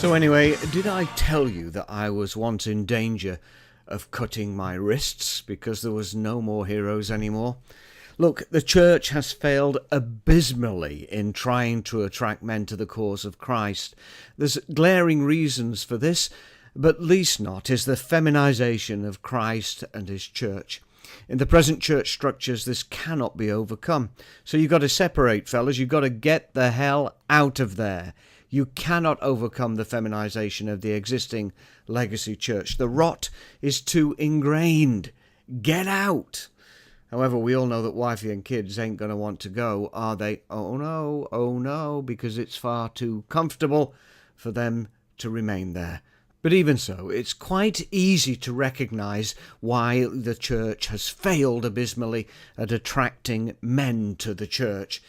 So anyway, did I tell you that I was once in danger of cutting my wrists because there was no more heroes anymore? Look, the church has failed abysmally in trying to attract men to the cause of Christ. There's glaring reasons for this, but least not is the feminization of Christ and his church. In the present church structures, this cannot be overcome. So you've got to separate, fellas. You've got to get the hell out of there. You cannot overcome the feminization of the existing legacy church. The rot is too ingrained. Get out. However, we all know that wifey and kids ain't going to want to go, are they? Oh no, because it's far too comfortable for them to remain there. But even so, it's quite easy to recognise why the church has failed abysmally at attracting men to the church.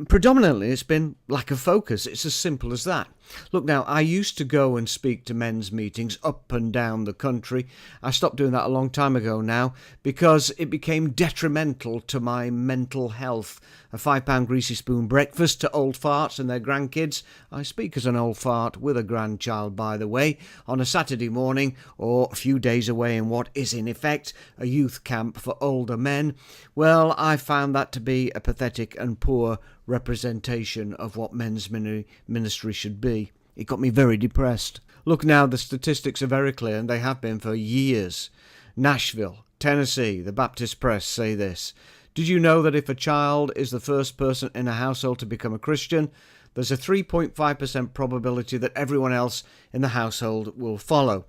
Predominantly, it's been lack of focus. It's as simple as that. Look, now, I used to go and speak to men's meetings up and down the country. I stopped doing that a long time ago now because it became detrimental to my mental health. A £5 greasy spoon breakfast to old farts and their grandkids. I speak as an old fart with a grandchild, by the way, on a Saturday morning or a few days away in what is, in effect, a youth camp for older men. Well, I found that to be a pathetic and poor representation of what men's ministry should be. It got me very depressed. Look now, the statistics are very clear, and they have been for years. Nashville, Tennessee, the Baptist Press say this. Did you know that if a child is the first person in a household to become a Christian, there's a 3.5% probability that everyone else in the household will follow?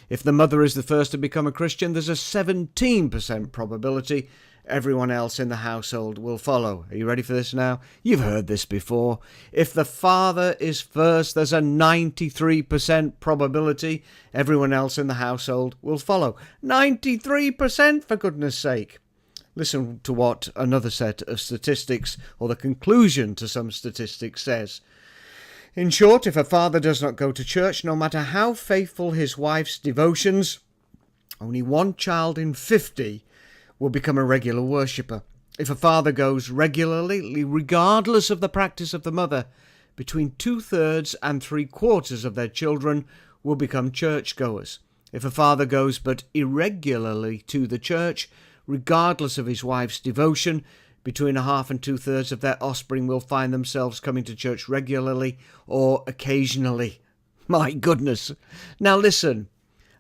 If the mother is the first to become a Christian, there's a 17% probability everyone else in the household will follow. Are you ready for this now? You've heard this before. If the father is first, there's a 93% probability everyone else in the household will follow. 93%, for goodness sake. Listen to what another set of statistics, or the conclusion to some statistics, says. In short, if a father does not go to church, no matter how faithful his wife's devotions, only one child in 50 will become a regular worshipper. If a father goes regularly, regardless of the practice of the mother, between 2/3 and 3/4 of their children will become churchgoers. If a father goes but irregularly to the church, regardless of his wife's devotion, between a half and 2/3 of their offspring will find themselves coming to church regularly or occasionally. My goodness. Now listen.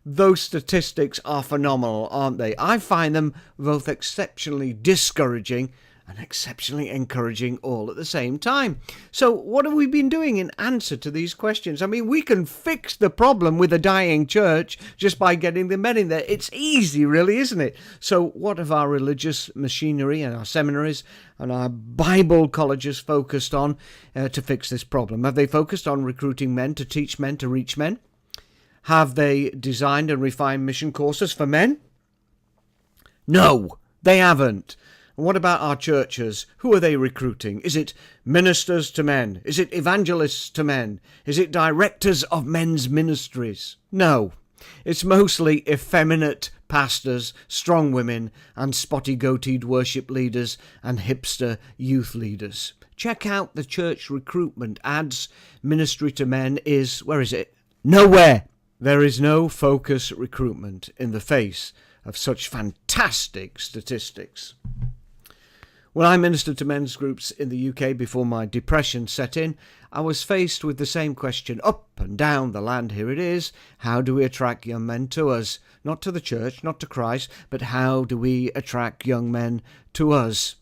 Those statistics are phenomenal, aren't they? I find them both exceptionally discouraging and exceptionally encouraging all at the same time. So what have we been doing in answer to these questions? I mean, we can fix the problem with a dying church just by getting the men in there. It's easy, really, isn't it? So what have our religious machinery and our seminaries and our Bible colleges focused on to fix this problem? Have they focused on recruiting men to teach men to reach men? Have they designed and refined mission courses for men? No, they haven't. And what about our churches? Who are they recruiting? Is it ministers to men? Is it evangelists to men? Is it directors of men's ministries? No, it's mostly effeminate pastors, strong women, and spotty goateed worship leaders and hipster youth leaders. Check out the church recruitment ads. Ministry to men is, where is it? Nowhere. There is no focus recruitment in the face of such fantastic statistics. When I ministered to men's groups in the UK before my depression set in, I was faced with the same question up and down the land. Here it is. How do we attract young men to us? Not to the church, not to Christ, but how do we attract young men to us?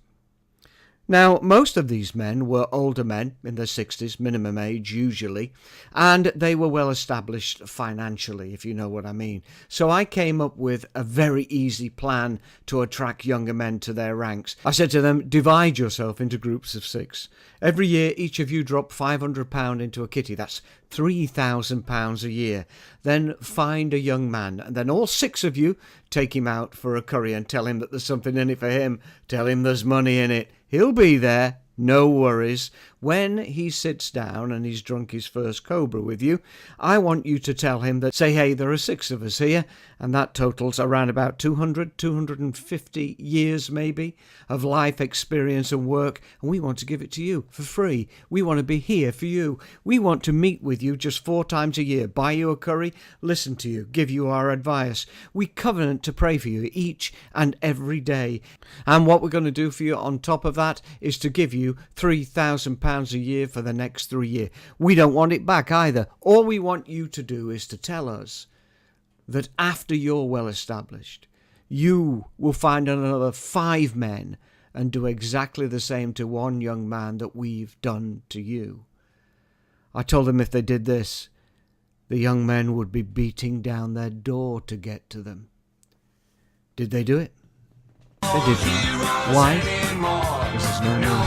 Now, most of these men were older men in their 60s, minimum age usually, and they were well established financially, if you know what I mean. So I came up with a very easy plan to attract younger men to their ranks. I said to them, divide yourself into groups of 6. Every year, each of you drop £500 into a kitty. That's £3,000 a year. Then find a young man, and then all 6 of you take him out for a curry and tell him that there's something in it for him. Tell him there's money in it. He'll be there, no worries. when he sits down and he's drunk his first cobra with you, I want you to tell him that, say, hey, there are 6 of us here, and that totals around about 250 years maybe of life experience and work, and we want to give it to you for free. We want to be here for you. We want to meet with you just 4 times a year, buy you a curry, listen to you, give you our advice. We covenant to pray for you each and every day. And what we're going to do for you on top of that is to give you £3,000 a year for the next 3 years. We don't want it back either. All we want you to do is to tell us that after you're well established, you will find another 5 men and do exactly the same to one young man that we've done to you. I told them if they did this, the young men would be beating down their door to get to them. Did they do it? They did. Why? Because there's no more.